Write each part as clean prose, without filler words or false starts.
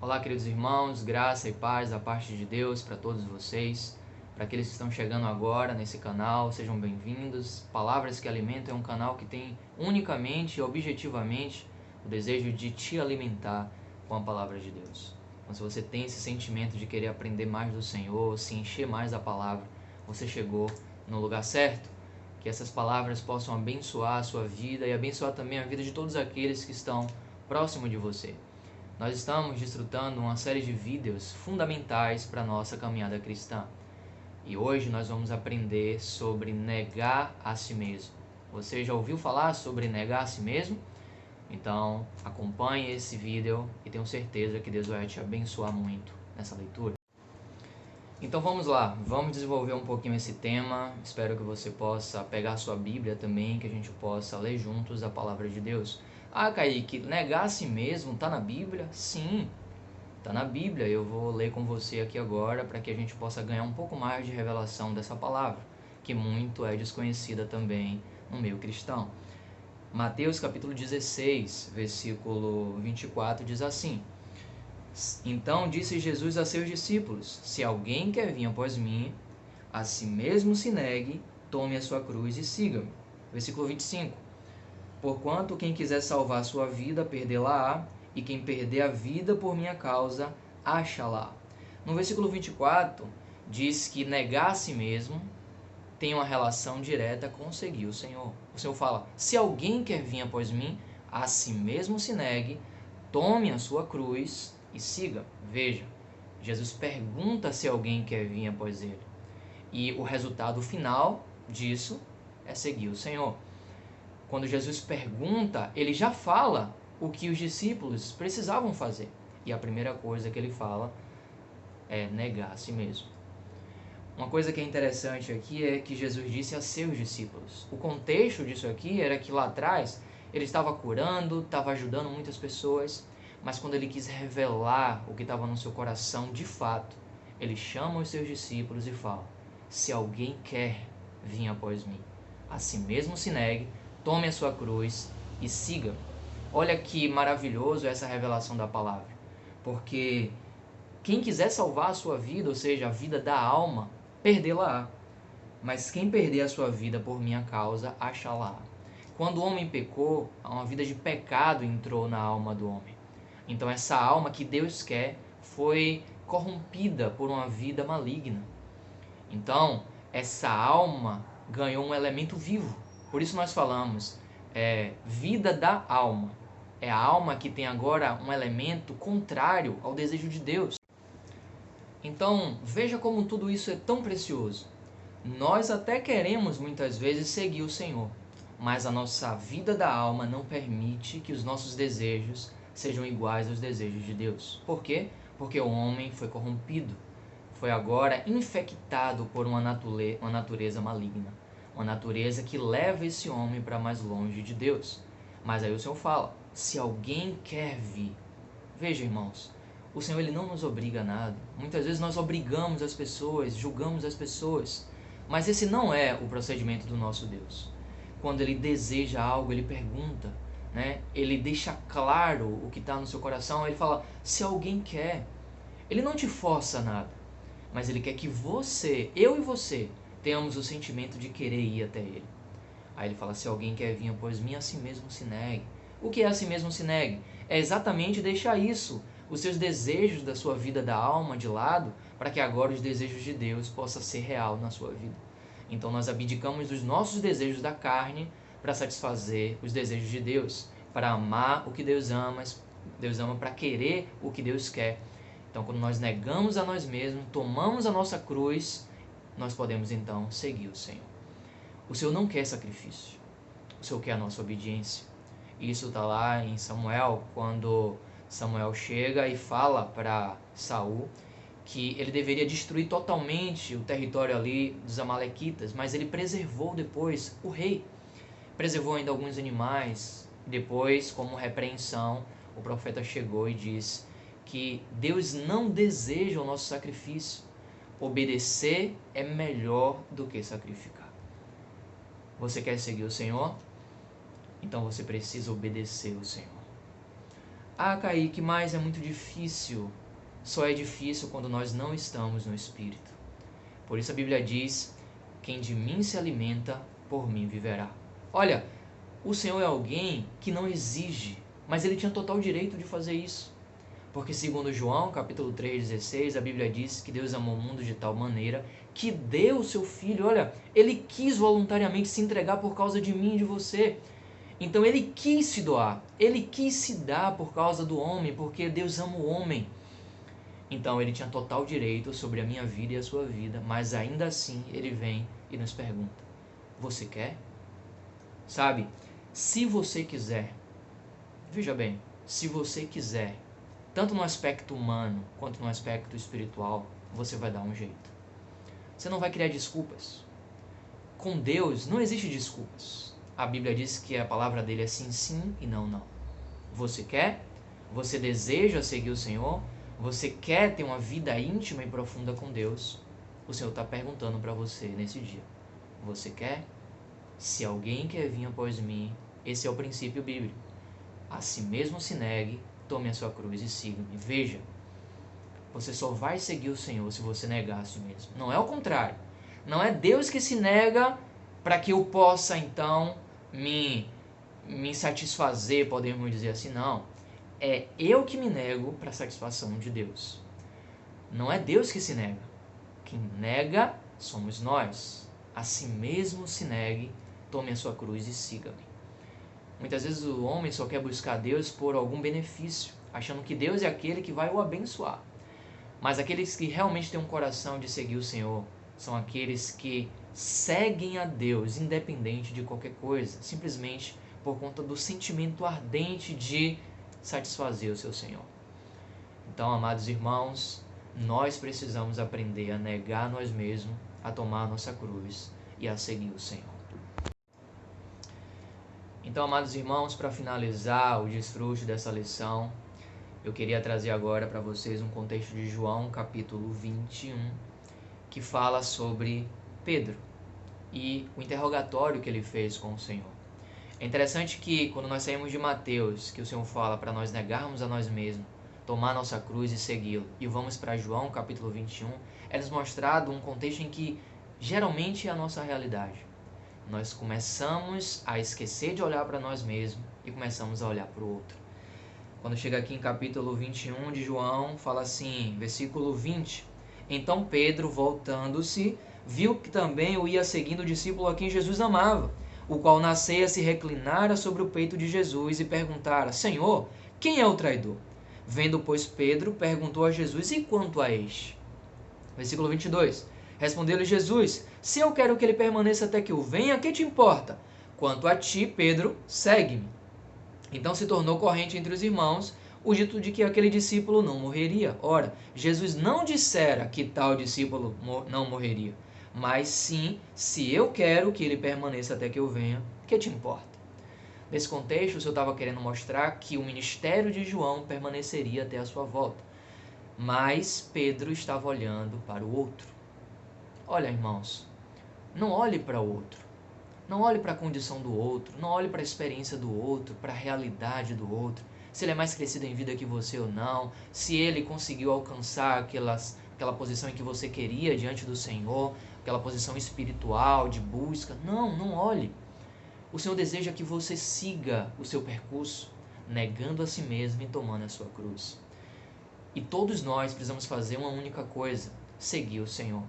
Olá, queridos irmãos, graça e paz da parte de Deus para todos vocês. Para aqueles que estão chegando agora nesse canal, sejam bem-vindos. Palavras que Alimentam é um canal que tem unicamente e objetivamente o desejo de te alimentar com a palavra de Deus. Então, se você tem esse sentimento de querer aprender mais do Senhor, se encher mais da palavra, você chegou no lugar certo. Que essas palavras possam abençoar a sua vida e abençoar também a vida de todos aqueles que estão próximo de você. Nós estamos desfrutando uma série de vídeos fundamentais para a nossa caminhada cristã. E hoje nós vamos aprender sobre negar a si mesmo. Você já ouviu falar sobre negar a si mesmo? Então acompanhe esse vídeo e tenho certeza que Deus vai te abençoar muito nessa leitura. Então vamos lá, vamos desenvolver um pouquinho esse tema. Espero que você possa pegar a sua Bíblia também, que a gente possa ler juntos a palavra de Deus. Ah, Kaique, negar a si mesmo está na Bíblia? Sim, está na Bíblia. Eu vou ler com você aqui agora para que a gente possa ganhar um pouco mais de revelação dessa palavra, que muito é desconhecida também no meio cristão. Mateus capítulo 16, versículo 24 diz assim: Então disse Jesus a seus discípulos: Se alguém quer vir após mim, a si mesmo se negue, tome a sua cruz e siga-me. Versículo 25: Porquanto quem quiser salvar a sua vida, perdê-la-á, e quem perder a vida por minha causa, acha-la. No versículo 24, diz que negar a si mesmo tem uma relação direta com seguir o Senhor. O Senhor fala: se alguém quer vir após mim, a si mesmo se negue, tome a sua cruz e siga. Veja, Jesus pergunta se alguém quer vir após ele. E o resultado final disso é seguir o Senhor. Quando Jesus pergunta, ele já fala o que os discípulos precisavam fazer. E a primeira coisa que ele fala é negar a si mesmo. Uma coisa que é interessante aqui é que Jesus disse a seus discípulos. O contexto disso aqui era que lá atrás ele estava curando, estava ajudando muitas pessoas, mas quando ele quis revelar o que estava no seu coração de fato, ele chama os seus discípulos e fala: se alguém quer vir após mim, a si mesmo se negue, tome a sua cruz e siga. Olha que maravilhoso essa revelação da palavra. Porque quem quiser salvar a sua vida, ou seja, a vida da alma, perdê-la-á. Mas quem perder a sua vida por minha causa, achá-la-á. Quando o homem pecou, uma vida de pecado entrou na alma do homem. Então essa alma que Deus quer foi corrompida por uma vida maligna. Então essa alma ganhou um elemento vivo. Por isso nós falamos, vida da alma. É a alma que tem agora um elemento contrário ao desejo de Deus. Então, veja como tudo isso é tão precioso. Nós até queremos muitas vezes seguir o Senhor, mas a nossa vida da alma não permite que os nossos desejos sejam iguais aos desejos de Deus. Por quê? Porque o homem foi corrompido, foi agora infectado por uma natureza maligna, uma natureza que leva esse homem para mais longe de Deus. Mas aí o Senhor fala: se alguém quer vir, veja, irmãos, o Senhor ele não nos obriga a nada. Muitas vezes nós obrigamos as pessoas, julgamos as pessoas, mas esse não é o procedimento do nosso Deus. Quando ele deseja algo, ele pergunta, né? Ele deixa claro o que está no seu coração. Ele fala: se alguém quer. Ele não te força a nada, mas ele quer que você, eu e você, tenhamos o sentimento de querer ir até ele. Aí ele fala: se alguém quer vir após mim, a si mesmo se negue. O que é a si mesmo se negue? É exatamente deixar isso, os seus desejos da sua vida da alma de lado, para que agora os desejos de Deus possam ser real na sua vida. Então nós abdicamos dos nossos desejos da carne para satisfazer os desejos de Deus, para amar o que Deus ama para querer o que Deus quer. Então quando nós negamos a nós mesmos, tomamos a nossa cruz, nós podemos então seguir o Senhor. O Senhor não quer sacrifício, o Senhor quer a nossa obediência. Isso está lá em Samuel, quando Samuel chega e fala para Saul que ele deveria destruir totalmente o território ali dos amalequitas, mas ele preservou depois o rei, preservou ainda alguns animais. Depois, como repreensão, o profeta chegou e disse que Deus não deseja o nosso sacrifício. Obedecer é melhor do que sacrificar. Você quer seguir o Senhor? Então você precisa obedecer o Senhor. Ah, Kaique, mas é muito difícil. Só é difícil quando nós não estamos no Espírito. Por isso a Bíblia diz: quem de mim se alimenta, por mim viverá. Olha, o Senhor é alguém que não exige, mas ele tinha total direito de fazer isso. Porque segundo João, capítulo 3,16, a Bíblia diz que Deus amou o mundo de tal maneira que deu o seu Filho. Olha, ele quis voluntariamente se entregar por causa de mim e de você. Então ele quis se doar, ele quis se dar por causa do homem, porque Deus ama o homem. Então ele tinha total direito sobre a minha vida e a sua vida, mas ainda assim ele vem e nos pergunta: você quer? Sabe, se você quiser, veja bem, se você quiser, tanto no aspecto humano quanto no aspecto espiritual, você vai dar um jeito. Você não vai criar desculpas. Com Deus não existe desculpas. A Bíblia diz que a palavra dele é sim, sim e não, não. Você quer? Você deseja seguir o Senhor? Você quer ter uma vida íntima e profunda com Deus? O Senhor está perguntando para você nesse dia: você quer? Se alguém quer vir após mim, esse é o princípio bíblico. A si mesmo se negue, tome a sua cruz e siga-me. Veja, você só vai seguir o Senhor se você negar a si mesmo. Não é o contrário. Não é Deus que se nega para que eu possa então me satisfazer, podemos dizer assim, não. É eu que me nego para a satisfação de Deus. Não é Deus que se nega. Quem nega somos nós. A si mesmo se negue, tome a sua cruz e siga-me. Muitas vezes o homem só quer buscar Deus por algum benefício, achando que Deus é aquele que vai o abençoar. Mas aqueles que realmente têm um coração de seguir o Senhor são aqueles que seguem a Deus independente de qualquer coisa, simplesmente por conta do sentimento ardente de satisfazer o seu Senhor. Então, amados irmãos, nós precisamos aprender a negar nós mesmos, a tomar a nossa cruz e a seguir o Senhor. Então, amados irmãos, para finalizar o desfrute dessa lição, eu queria trazer agora para vocês um contexto de João, capítulo 21, que fala sobre Pedro e o interrogatório que ele fez com o Senhor. É interessante que quando nós saímos de Mateus, que o Senhor fala para nós negarmos a nós mesmos, tomar nossa cruz e segui-lo, e vamos para João, capítulo 21, é nos mostrado um contexto em que geralmente é a nossa realidade. Nós começamos a esquecer de olhar para nós mesmos e começamos a olhar para o outro. Quando chega aqui em capítulo 21 de João, fala assim, versículo 20: então Pedro, voltando-se, viu que também o ia seguindo o discípulo a quem Jesus amava, o qual na ceia se reclinara sobre o peito de Jesus e perguntara: Senhor, quem é o traidor? Vendo, pois, Pedro, perguntou a Jesus: e quanto a este? Versículo 22. Respondeu-lhe Jesus: se eu quero que ele permaneça até que eu venha, que te importa? Quanto a ti, Pedro, segue-me. Então se tornou corrente entre os irmãos o dito de que aquele discípulo não morreria. Ora, Jesus não dissera que tal discípulo não morreria, mas sim, se eu quero que ele permaneça até que eu venha, que te importa? Nesse contexto, o Senhor estava querendo mostrar que o ministério de João permaneceria até a sua volta. Mas Pedro estava olhando para o outro. Olha, irmãos, não olhe para o outro. Não olhe para a condição do outro, não olhe para a experiência do outro, para a realidade do outro, se ele é mais crescido em vida que você ou não, se ele conseguiu alcançar aquela posição em que você queria diante do Senhor, aquela posição espiritual, de busca. Não, não olhe. O Senhor deseja que você siga o seu percurso, negando a si mesmo e tomando a sua cruz. E todos nós precisamos fazer uma única coisa: seguir o Senhor.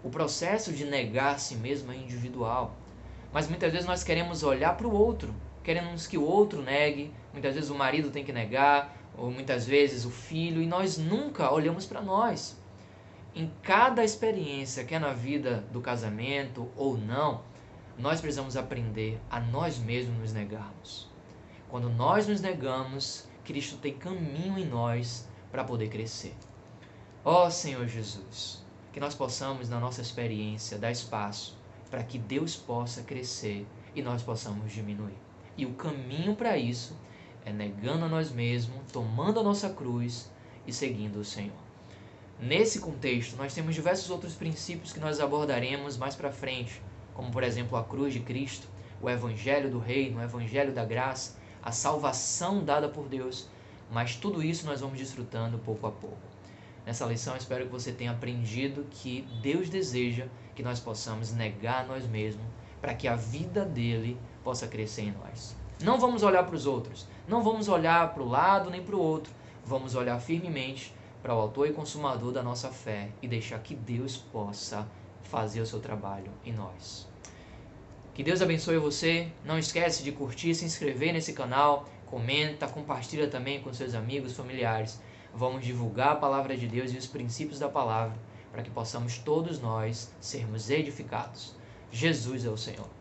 O processo de negar a si mesmo é individual. Mas muitas vezes nós queremos olhar para o outro, queremos que o outro negue, muitas vezes o marido tem que negar, ou muitas vezes o filho, e nós nunca olhamos para nós. Em cada experiência, quer na vida do casamento ou não, nós precisamos aprender a nós mesmos nos negarmos. Quando nós nos negamos, Cristo tem caminho em nós para poder crescer. Ó Senhor Jesus, que nós possamos, na nossa experiência, dar espaço para que Deus possa crescer e nós possamos diminuir. E o caminho para isso é negando a nós mesmos, tomando a nossa cruz e seguindo o Senhor. Nesse contexto, nós temos diversos outros princípios que nós abordaremos mais para frente, como, por exemplo, a cruz de Cristo, o Evangelho do Reino, o Evangelho da Graça, a salvação dada por Deus, mas tudo isso nós vamos desfrutando pouco a pouco. Nessa lição, espero que você tenha aprendido que Deus deseja que nós possamos negar a nós mesmos para que a vida dele possa crescer em nós. Não vamos olhar para os outros, não vamos olhar para o lado nem para o outro, vamos olhar firmemente para o autor e consumador da nossa fé e deixar que Deus possa fazer o seu trabalho em nós. Que Deus abençoe você. Não esquece de curtir, se inscrever nesse canal, comenta, compartilha também com seus amigos, familiares. Vamos divulgar a palavra de Deus e os princípios da palavra para que possamos todos nós sermos edificados. Jesus é o Senhor.